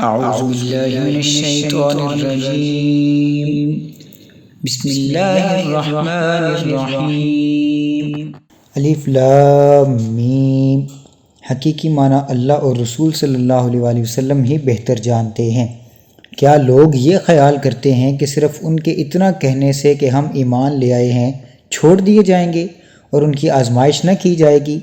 اعوذ باللہ من الشیطان الرجیم بسم اللہ الرحمن الرحیم۔ الف لام میم۔ حقیقی معنی اللہ اور رسول صلی اللہ علیہ وآلہ وسلم ہی بہتر جانتے ہیں۔ کیا لوگ یہ خیال کرتے ہیں کہ صرف ان کے اتنا کہنے سے کہ ہم ایمان لے آئے ہیں چھوڑ دیے جائیں گے اور ان کی آزمائش نہ کی جائے گی؟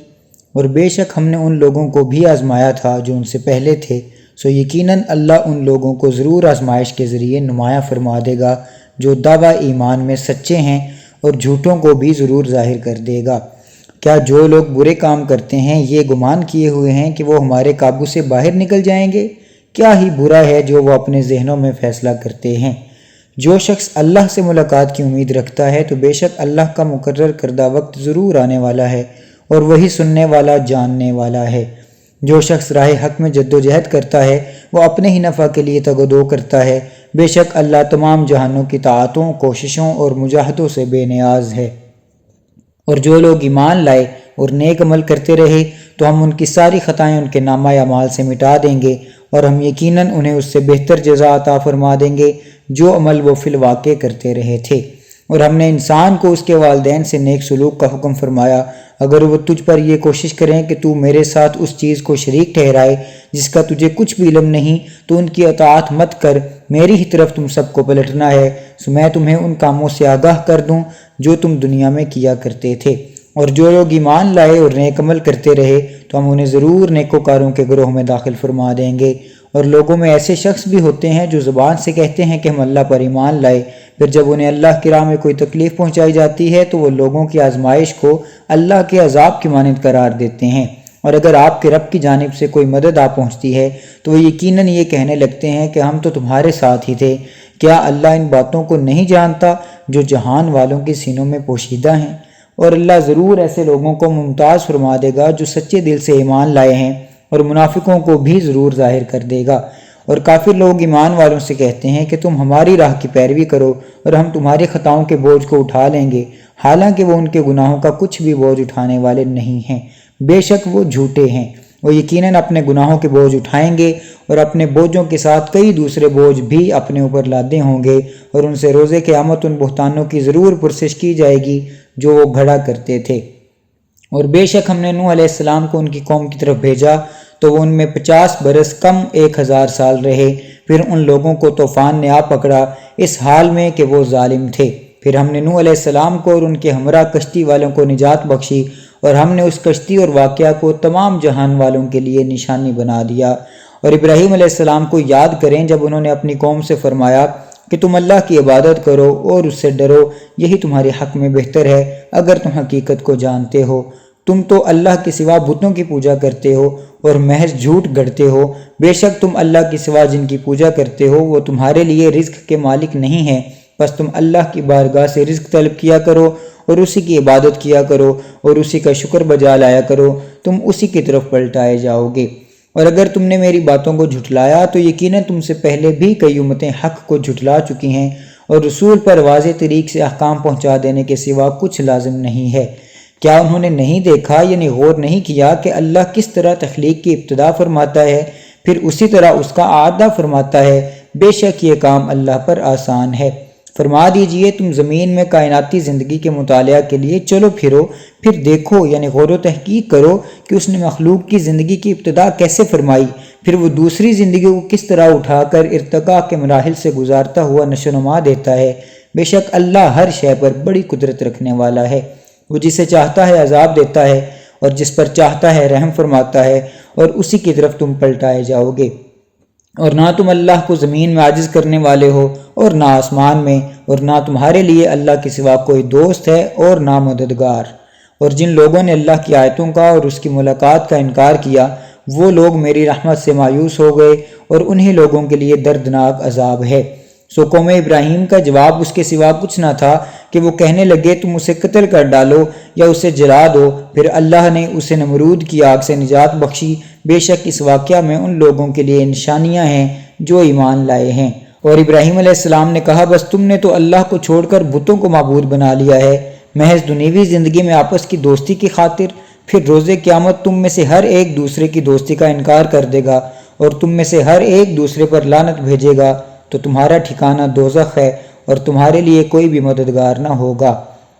اور بے شک ہم نے ان لوگوں کو بھی آزمایا تھا جو ان سے پہلے تھے، سو یقیناً اللہ ان لوگوں کو ضرور آزمائش کے ذریعے نمایاں فرما دے گا جو دعویٰ ایمان میں سچے ہیں، اور جھوٹوں کو بھی ضرور ظاہر کر دے گا۔ کیا جو لوگ برے کام کرتے ہیں یہ گمان کیے ہوئے ہیں کہ وہ ہمارے قابو سے باہر نکل جائیں گے؟ کیا ہی برا ہے جو وہ اپنے ذہنوں میں فیصلہ کرتے ہیں۔ جو شخص اللہ سے ملاقات کی امید رکھتا ہے تو بے شک اللہ کا مقرر کردہ وقت ضرور آنے والا ہے، اور وہی سننے والا جاننے والا ہے۔ جو شخص راہ حق میں جد و جہد کرتا ہے وہ اپنے ہی نفع کے لیے تگ و دو کرتا ہے، بے شک اللہ تمام جہانوں کی طاعتوں، کوششوں اور مجاہدوں سے بے نیاز ہے۔ اور جو لوگ ایمان لائے اور نیک عمل کرتے رہے تو ہم ان کی ساری خطائیں ان کے نامہ اعمال سے مٹا دیں گے، اور ہم یقیناً انہیں اس سے بہتر جزا عطا فرما دیں گے جو عمل وہ فی الواقع کرتے رہے تھے۔ اور ہم نے انسان کو اس کے والدین سے نیک سلوک کا حکم فرمایا، اگر وہ تجھ پر یہ کوشش کریں کہ تو میرے ساتھ اس چیز کو شریک ٹھہرائے جس کا تجھے کچھ بھی علم نہیں تو ان کی اطاعت مت کر، میری ہی طرف تم سب کو پلٹنا ہے، سو میں تمہیں ان کاموں سے آگاہ کر دوں جو تم دنیا میں کیا کرتے تھے۔ اور جو لوگ ایمان لائے اور نیک عمل کرتے رہے تو ہم انہیں ضرور نیکوکاروں کے گروہ میں داخل فرما دیں گے۔ اور لوگوں میں ایسے شخص بھی ہوتے ہیں جو زبان سے کہتے ہیں کہ ہم اللہ پر ایمان لائے، پھر جب انہیں اللہ کی راہ میں کوئی تکلیف پہنچائی جاتی ہے تو وہ لوگوں کی آزمائش کو اللہ کے عذاب کی مانند قرار دیتے ہیں۔ اور اگر آپ کے رب کی جانب سے کوئی مدد آ پہنچتی ہے تو وہ یقیناً یہ کہنے لگتے ہیں کہ ہم تو تمہارے ساتھ ہی تھے۔ کیا اللہ ان باتوں کو نہیں جانتا جو جہان والوں کے سینوں میں پوشیدہ ہیں؟ اور اللہ ضرور ایسے لوگوں کو ممتاز فرما دے گا جو سچے دل سے ایمان لائے ہیں، اور منافقوں کو بھی ضرور ظاہر کر دے گا۔ اور کافر لوگ ایمان والوں سے کہتے ہیں کہ تم ہماری راہ کی پیروی کرو اور ہم تمہاری خطاؤں کے بوجھ کو اٹھا لیں گے، حالانکہ وہ ان کے گناہوں کا کچھ بھی بوجھ اٹھانے والے نہیں ہیں، بے شک وہ جھوٹے ہیں۔ وہ یقیناً اپنے گناہوں کے بوجھ اٹھائیں گے، اور اپنے بوجھوں کے ساتھ کئی دوسرے بوجھ بھی اپنے اوپر لادے ہوں گے، اور ان سے روز قیامت ان بہتانوں کی ضرور پرسش کی جائے گی جو وہ گھڑا کرتے تھے۔ اور بے شک ہم نے نوح علیہ السلام کو ان کی قوم کی طرف بھیجا تو وہ ان میں 50 برس کم 1000 سال رہے، پھر ان لوگوں کو طوفان نے آ پکڑا اس حال میں کہ وہ ظالم تھے۔ پھر ہم نے نوح علیہ السلام کو اور ان کے ہمراہ کشتی والوں کو نجات بخشی، اور ہم نے اس کشتی اور واقعہ کو تمام جہان والوں کے لیے نشانی بنا دیا۔ اور ابراہیم علیہ السلام کو یاد کریں جب انہوں نے اپنی قوم سے فرمایا کہ تم اللہ کی عبادت کرو اور اس سے ڈرو، یہی تمہارے حق میں بہتر ہے اگر تم حقیقت کو جانتے ہو۔ تم تو اللہ کے سوا بتوں کی پوجا کرتے ہو اور محض جھوٹ گڑھتے ہو، بے شک تم اللہ کے سوا جن کی پوجا کرتے ہو وہ تمہارے لیے رزق کے مالک نہیں ہیں، بس تم اللہ کی بارگاہ سے رزق طلب کیا کرو اور اسی کی عبادت کیا کرو اور اسی کا شکر بجا لایا کرو، تم اسی کی طرف پلٹائے جاؤ گے۔ اور اگر تم نے میری باتوں کو جھٹلایا تو یقیناً تم سے پہلے بھی کئی امتیں حق کو جھٹلا چکی ہیں، اور رسول پر واضح طریق سے احکام پہنچا دینے کے سوا کچھ لازم نہیں ہے۔ کیا انہوں نے نہیں دیکھا یعنی غور نہیں کیا کہ اللہ کس طرح تخلیق کی ابتدا فرماتا ہے پھر اسی طرح اس کا اعادہ فرماتا ہے؟ بے شک یہ کام اللہ پر آسان ہے۔ فرما دیجئے تم زمین میں کائناتی زندگی کے مطالعہ کے لیے چلو پھرو، پھر دیکھو یعنی غور و تحقیق کرو کہ اس نے مخلوق کی زندگی کی ابتدا کیسے فرمائی، پھر وہ دوسری زندگی کو کس طرح اٹھا کر ارتقاء کے مراحل سے گزارتا ہوا نشو و نما دیتا ہے۔ بے شک اللہ ہر شے پر بڑی قدرت رکھنے والا ہے۔ وہ جسے چاہتا ہے عذاب دیتا ہے اور جس پر چاہتا ہے رحم فرماتا ہے، اور اسی کی طرف تم پلٹائے جاؤ گے۔ اور نہ تم اللہ کو زمین میں عاجز کرنے والے ہو اور نہ آسمان میں، اور نہ تمہارے لیے اللہ کے سوا کوئی دوست ہے اور نہ مددگار۔ اور جن لوگوں نے اللہ کی آیتوں کا اور اس کی ملاقات کا انکار کیا وہ لوگ میری رحمت سے مایوس ہو گئے، اور انہی لوگوں کے لیے دردناک عذاب ہے۔ سو قوم ابراہیم کا جواب اس کے سوا کچھ نہ تھا کہ وہ کہنے لگے تم اسے قتل کر ڈالو یا اسے جلا دو، پھر اللہ نے اسے نمرود کی آگ سے نجات بخشی، بے شک اس واقعہ میں ان لوگوں کے لیے نشانیاں ہیں جو ایمان لائے ہیں۔ اور ابراہیم علیہ السلام نے کہا بس تم نے تو اللہ کو چھوڑ کر بتوں کو معبود بنا لیا ہے، محض دنیوی زندگی میں آپس کی دوستی کی خاطر، پھر روز قیامت تم میں سے ہر ایک دوسرے کی دوستی کا انکار کر دے گا، اور تم میں سے ہر ایک دوسرے پر لعنت بھیجے گا تو تمہارا ٹھکانہ دوزخ ہے اور تمہارے لیے کوئی بھی مددگار نہ ہوگا۔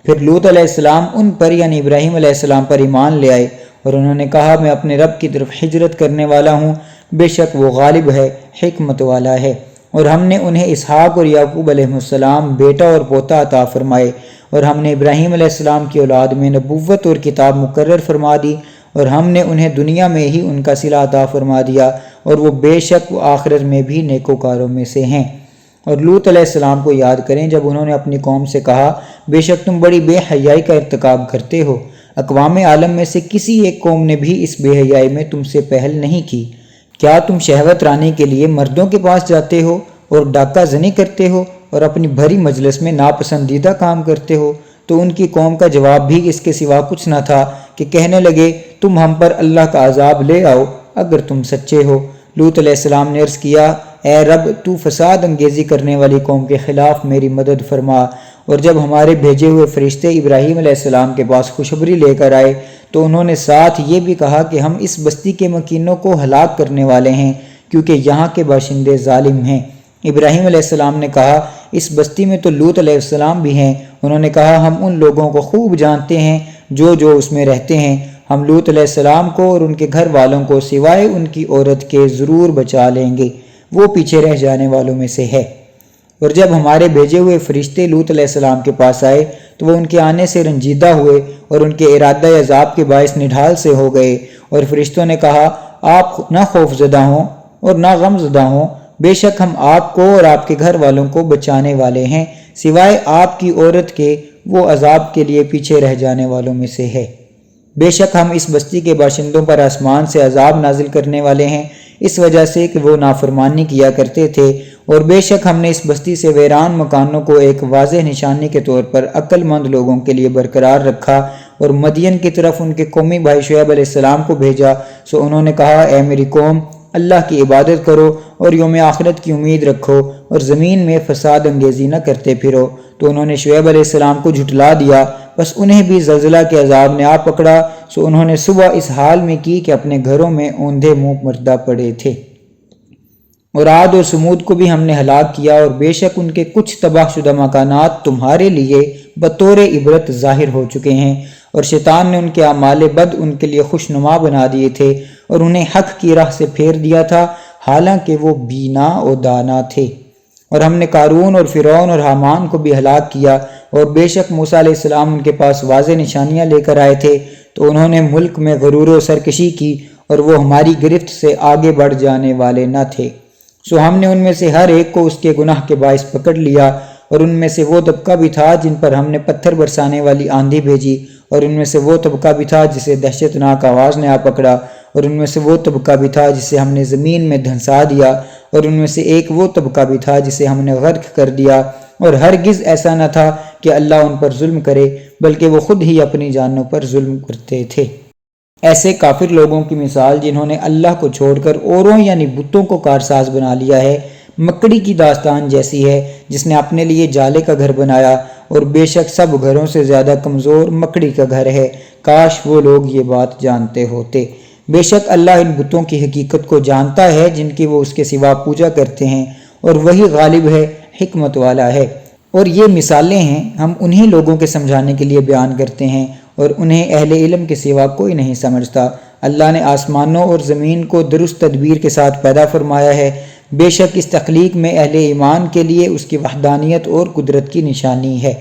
پھر لوط علیہ السلام ان پر یعنی ابراہیم علیہ السلام پر ایمان لے آئے اور انہوں نے کہا میں اپنے رب کی طرف ہجرت کرنے والا ہوں، بے شک وہ غالب ہے، حکمت والا ہے۔ اور ہم نے انہیں اسحاق اور یعقوب علیہ السلام بیٹا اور پوتا عطا فرمائے، اور ہم نے ابراہیم علیہ السلام کی اولاد میں نبوت اور کتاب مقرر فرما دی، اور ہم نے انہیں دنیا میں ہی ان کا صلہ عطا فرما دیا، اور وہ بے شک وہ آخرت میں بھی نیکوکاروں میں سے ہیں۔ اور لوط علیہ السلام کو یاد کریں جب انہوں نے اپنی قوم سے کہا بے شک تم بڑی بے حیائی کا ارتکاب کرتے ہو، اقوام عالم میں سے کسی ایک قوم نے بھی اس بے حیائی میں تم سے پہل نہیں کی۔ کیا تم شہوت رانے کے لیے مردوں کے پاس جاتے ہو اور ڈاکہ زنی کرتے ہو اور اپنی بھری مجلس میں ناپسندیدہ کام کرتے ہو؟ تو ان کی قوم کا جواب بھی اس کے سوا کچھ نہ تھا کہ کہنے لگے تم ہم پر اللہ کا عذاب لے آؤ اگر تم سچے ہو۔ لوط علیہ السلام نے عرض کیا اے رب تو فساد انگیزی کرنے والی قوم کے خلاف میری مدد فرما۔ اور جب ہمارے بھیجے ہوئے فرشتے ابراہیم علیہ السلام کے پاس خوشخبری لے کر آئے تو انہوں نے ساتھ یہ بھی کہا کہ ہم اس بستی کے مکینوں کو ہلاک کرنے والے ہیں کیونکہ یہاں کے باشندے ظالم ہیں۔ ابراہیم علیہ السلام نے کہا اس بستی میں تو لوط علیہ السلام بھی ہیں۔ انہوں نے کہا ہم ان لوگوں کو خوب جانتے ہیں جو اس میں رہتے ہیں، ہم لوط علیہ السلام کو اور ان کے گھر والوں کو سوائے ان کی عورت کے ضرور بچا لیں گے، وہ پیچھے رہ جانے والوں میں سے ہے۔ اور جب ہمارے بھیجے ہوئے فرشتے لوط علیہ السلام کے پاس آئے تو وہ ان کے آنے سے رنجیدہ ہوئے اور ان کے ارادہ عذاب کے باعث نڈھال سے ہو گئے، اور فرشتوں نے کہا آپ نہ خوف زدہ ہوں اور نہ غم زدہ ہوں، بے شک ہم آپ کو اور آپ کے گھر والوں کو بچانے والے ہیں، سوائے آپ کی عورت کے وہ عذاب کے لیے پیچھے رہ جانے والوں میں سے ہے۔ بے شک ہم اس بستی کے باشندوں پر آسمان سے عذاب نازل کرنے والے ہیں اس وجہ سے کہ وہ نافرمانی کیا کرتے تھے، اور بے شک ہم نے اس بستی سے ویران مکانوں کو ایک واضح نشانی کے طور پر عقل مند لوگوں کے لیے برقرار رکھا، اور مدین کی طرف ان کے قومی بھائی شعیب علیہ السلام کو بھیجا، سو انہوں نے کہا اے میری قوم اللہ کی عبادت کرو اور یوم آخرت کی امید رکھو اور زمین میں فساد انگیزی نہ کرتے پھرو۔ تو انہوں نے شعیب علیہ السلام کو جھٹلا دیا، بس انہیں بھی زلزلہ کے عذاب نے آ پکڑا، سو انہوں نے صبح اس حال میں کی کہ اپنے گھروں میں اوندھے منہ مردہ پڑے تھے۔ اور عاد اور سمود کو بھی ہم نے ہلاک کیا، اور بے شک ان کے کچھ تباہ شدہ مکانات تمہارے لیے بطور عبرت ظاہر ہو چکے ہیں، اور شیطان نے ان کے اعمال بد ان کے لیے خوشنما بنا دیے تھے اور انہیں حق کی راہ سے پھیر دیا تھا حالانکہ وہ بینا و دانا تھے۔ اور ہم نے قارون اور فرعون اور حامان کو بھی ہلاک کیا، اور بے شک موسیٰ علیہ السلام ان کے پاس واضح نشانیاں لے کر آئے تھے، تو انہوں نے ملک میں غرور و سرکشی کی اور وہ ہماری گرفت سے آگے بڑھ جانے والے نہ تھے۔ سو ہم نے ان میں سے ہر ایک کو اس کے گناہ کے باعث پکڑ لیا، اور ان میں سے وہ طبقہ بھی تھا جن پر ہم نے پتھر برسانے والی آندھی بھیجی، اور ان میں سے وہ طبقہ بھی تھا جسے دہشت ناک آواز نے آ پکڑا، اور ان میں سے وہ طبقہ بھی تھا جسے ہم نے زمین میں دھنسا دیا، اور ان میں سے ایک وہ طبقہ بھی تھا جسے ہم نے غرق کر دیا، اور ہرگز ایسا نہ تھا کہ اللہ ان پر ظلم کرے بلکہ وہ خود ہی اپنی جانوں پر ظلم کرتے تھے۔ ایسے کافر لوگوں کی مثال جنہوں نے اللہ کو چھوڑ کر اوروں یعنی بتوں کو کارساز بنا لیا ہے، مکڑی کی داستان جیسی ہے جس نے اپنے لیے جالے کا گھر بنایا، اور بے شک سب گھروں سے زیادہ کمزور مکڑی کا گھر ہے، کاش وہ لوگ یہ بات جانتے ہوتے۔ بے شک اللہ ان بتوں کی حقیقت کو جانتا ہے جن کی وہ اس کے سوا پوجا کرتے ہیں، اور وہی غالب ہے، حکمت والا ہے۔ اور یہ مثالیں ہیں ہم انہی لوگوں کے سمجھانے کے لیے بیان کرتے ہیں، اور انہیں اہل علم کے سوا کوئی نہیں سمجھتا۔ اللہ نے آسمانوں اور زمین کو درست تدبیر کے ساتھ پیدا فرمایا ہے، بے شک اس تخلیق میں اہل ایمان کے لیے اس کی وحدانیت اور قدرت کی نشانی ہے۔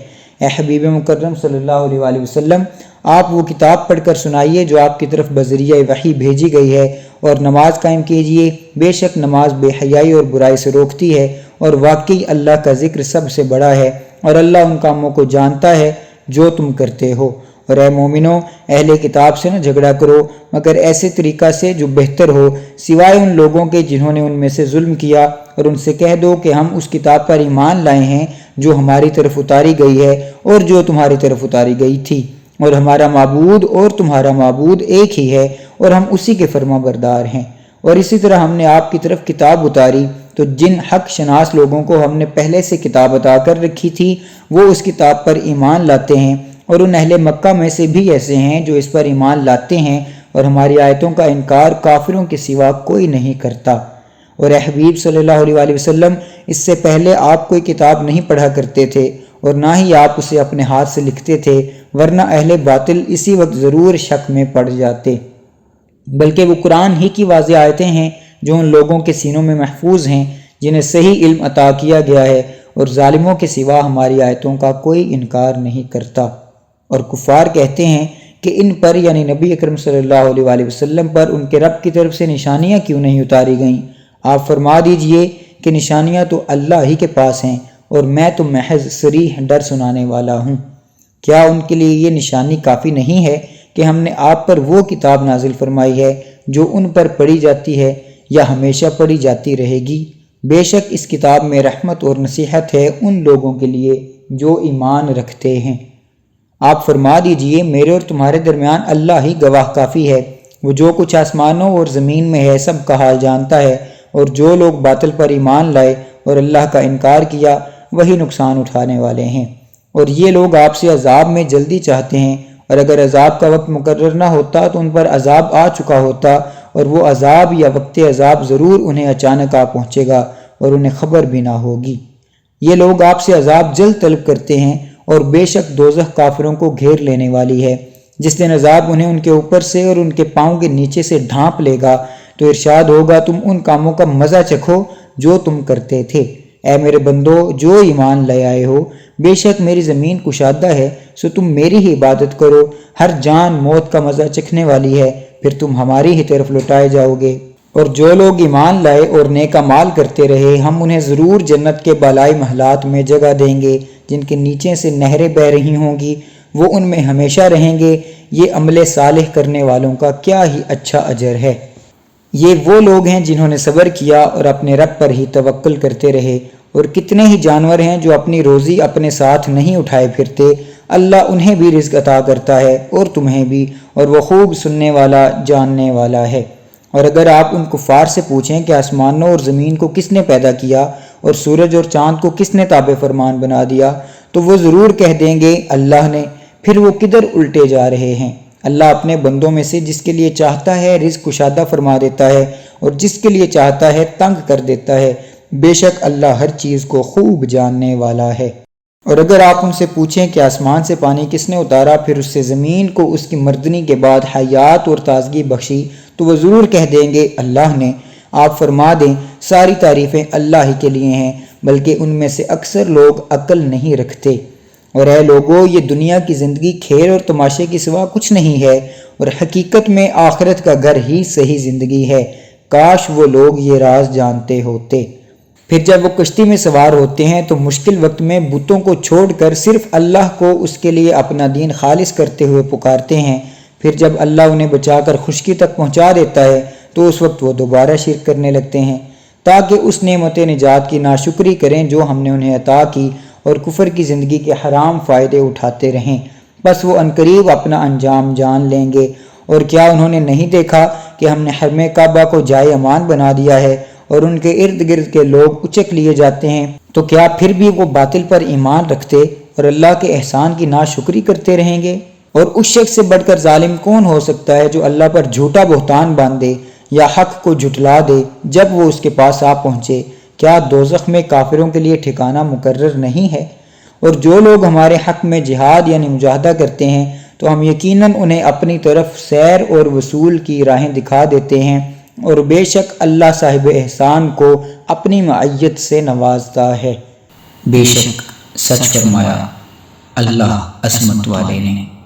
اے حبیب مکرم صلی اللہ علیہ وآلہ وسلم، آپ وہ کتاب پڑھ کر سنائیے جو آپ کی طرف بذریعہ وحی بھیجی گئی ہے، اور نماز قائم کیجیے، بے شک نماز بے حیائی اور برائی سے روکتی ہے، اور واقعی اللہ کا ذکر سب سے بڑا ہے، اور اللہ ان کاموں کو جانتا ہے جو تم کرتے ہو۔ اور اے مومنو، اہل کتاب سے نہ جھگڑا کرو مگر ایسے طریقہ سے جو بہتر ہو، سوائے ان لوگوں کے جنہوں نے ان میں سے ظلم کیا، اور ان سے کہہ دو کہ ہم اس کتاب پر ایمان لائے ہیں جو ہماری طرف اتاری گئی ہے اور جو تمہاری طرف اتاری گئی تھی، اور ہمارا معبود اور تمہارا معبود ایک ہی ہے، اور ہم اسی کے فرما بردار ہیں۔ اور اسی طرح ہم نے آپ کی طرف کتاب اتاری، تو جن حق شناس لوگوں کو ہم نے پہلے سے کتاب عطا کر رکھی تھی وہ اس کتاب پر ایمان لاتے ہیں، اور ان اہل مکہ میں سے بھی ایسے ہیں جو اس پر ایمان لاتے ہیں اور ہماری آیتوں کا انکار کافروں کے سوا کوئی نہیں کرتا۔ اور اے حبیب صلی اللہ علیہ وسلم، اس سے پہلے آپ کوئی کتاب نہیں پڑھا کرتے تھے اور نہ ہی آپ اسے اپنے ہاتھ سے لکھتے تھے، ورنہ اہل باطل اسی وقت ضرور شک میں پڑ جاتے۔ بلکہ وہ قرآن ہی کی واضح آیتیں ہیں جو ان لوگوں کے سینوں میں محفوظ ہیں جنہیں صحیح علم عطا کیا گیا ہے، اور ظالموں کے سوا ہماری آیتوں کا کوئی انکار نہیں کرتا۔ اور کفار کہتے ہیں کہ ان پر یعنی نبی اکرم صلی اللہ علیہ وسلم پر ان کے رب کی طرف سے نشانیاں کیوں نہیں اتاری گئیں؟ آپ فرما دیجئے کہ نشانیاں تو اللہ ہی کے پاس ہیں اور میں تو محض صریح ڈر سنانے والا ہوں۔ کیا ان کے لیے یہ نشانی کافی نہیں ہے کہ ہم نے آپ پر وہ کتاب نازل فرمائی ہے جو ان پر پڑھی جاتی ہے یا ہمیشہ پڑھی جاتی رہے گی؟ بے شک اس کتاب میں رحمت اور نصیحت ہے ان لوگوں کے لیے جو ایمان رکھتے ہیں۔ آپ فرما دیجئے میرے اور تمہارے درمیان اللہ ہی گواہ کافی ہے، وہ جو کچھ آسمانوں اور زمین میں ہے سب کا حال جانتا ہے، اور جو لوگ باطل پر ایمان لائے اور اللہ کا انکار کیا وہی نقصان اٹھانے والے ہیں۔ اور یہ لوگ آپ سے عذاب میں جلدی چاہتے ہیں، اور اگر عذاب کا وقت مقرر نہ ہوتا تو ان پر عذاب آ چکا ہوتا، اور وہ عذاب یا وقت عذاب ضرور انہیں اچانک آ پہنچے گا اور انہیں خبر بھی نہ ہوگی۔ یہ لوگ آپ سے عذاب جلد طلب کرتے ہیں، اور بے شک دوزخ کافروں کو گھیر لینے والی ہے۔ جس دن عذاب انہیں ان کے اوپر سے اور ان کے پاؤں کے نیچے سے ڈھانپ لے گا تو ارشاد ہوگا تم ان کاموں کا مزہ چکھو جو تم کرتے تھے۔ اے میرے بندو جو ایمان لے آئے ہو، بے شک میری زمین کشادہ ہے، سو تم میری ہی عبادت کرو۔ ہر جان موت کا مزہ چکھنے والی ہے، پھر تم ہماری ہی طرف لوٹائے جاؤ گے۔ اور جو لوگ ایمان لائے اور نیک اعمال کرتے رہے ہم انہیں ضرور جنت کے بالائی محلات میں جگہ دیں گے جن کے نیچے سے نہریں بہہ رہی ہوں گی، وہ ان میں ہمیشہ رہیں گے۔ یہ عمل صالح کرنے والوں کا کیا ہی اچھا اجر ہے۔ یہ وہ لوگ ہیں جنہوں نے صبر کیا اور اپنے رب پر ہی توکل کرتے رہے۔ اور کتنے ہی جانور ہیں جو اپنی روزی اپنے ساتھ نہیں اٹھائے پھرتے، اللہ انہیں بھی رزق عطا کرتا ہے اور تمہیں بھی، اور وہ خوب سننے والا جاننے والا ہے۔ اور اگر آپ ان کفار سے پوچھیں کہ آسمانوں اور زمین کو کس نے پیدا کیا اور سورج اور چاند کو کس نے تابع فرمان بنا دیا، تو وہ ضرور کہہ دیں گے اللہ نے، پھر وہ کدھر الٹے جا رہے ہیں۔ اللہ اپنے بندوں میں سے جس کے لیے چاہتا ہے رزق کشادہ فرما دیتا ہے اور جس کے لیے چاہتا ہے تنگ کر دیتا ہے، بے شک اللہ ہر چیز کو خوب جاننے والا ہے۔ اور اگر آپ ان سے پوچھیں کہ آسمان سے پانی کس نے اتارا پھر اس سے زمین کو اس کی مردنی کے بعد حیات اور تازگی بخشی، تو وہ ضرور کہہ دیں گے اللہ نے۔ آپ فرما دیں ساری تعریفیں اللہ ہی کے لیے ہیں، بلکہ ان میں سے اکثر لوگ عقل نہیں رکھتے۔ اور اے لوگو، یہ دنیا کی زندگی کھیل اور تماشے کے سوا کچھ نہیں ہے، اور حقیقت میں آخرت کا گھر ہی صحیح زندگی ہے۔ کاش وہ لوگ یہ راز جانتے ہوتے۔ پھر جب وہ کشتی میں سوار ہوتے ہیں تو مشکل وقت میں بتوں کو چھوڑ کر صرف اللہ کو اس کے لیے اپنا دین خالص کرتے ہوئے پکارتے ہیں۔ پھر جب اللہ انہیں بچا کر خشکی تک پہنچا دیتا ہے تو اس وقت وہ دوبارہ شرک کرنے لگتے ہیں، تاکہ اس نعمت نجات کی ناشکری کریں جو ہم نے انہیں عطا کی، اور کفر کی زندگی کے حرام فائدے اٹھاتے رہیں۔ بس وہ عنقریب اپنا انجام جان لیں گے۔ اور کیا انہوں نے نہیں دیکھا کہ ہم نے حرم کعبہ کو جائے امان بنا دیا ہے اور ان کے ارد گرد کے لوگ اچک لیے جاتے ہیں؟ تو کیا پھر بھی وہ باطل پر ایمان رکھتے اور اللہ کے احسان کی ناشکری کرتے رہیں گے؟ اور اس شخص سے بڑھ کر ظالم کون ہو سکتا ہے جو اللہ پر جھوٹا بہتان باندھے یا حق کو جھٹلا دے جب وہ اس کے پاس آ پہنچے؟ کیا دوزخ میں کافروں کے لیے ٹھکانہ مقرر نہیں ہے؟ اور جو لوگ ہمارے حق میں جہاد یعنی مجاہدہ کرتے ہیں تو ہم یقیناً انہیں اپنی طرف سیر اور وصول کی راہیں دکھا دیتے ہیں، اور بے شک اللہ صاحب احسان کو اپنی معیت سے نوازتا ہے۔ بے شک سچ فرمایا اللہ عصمت والے نے۔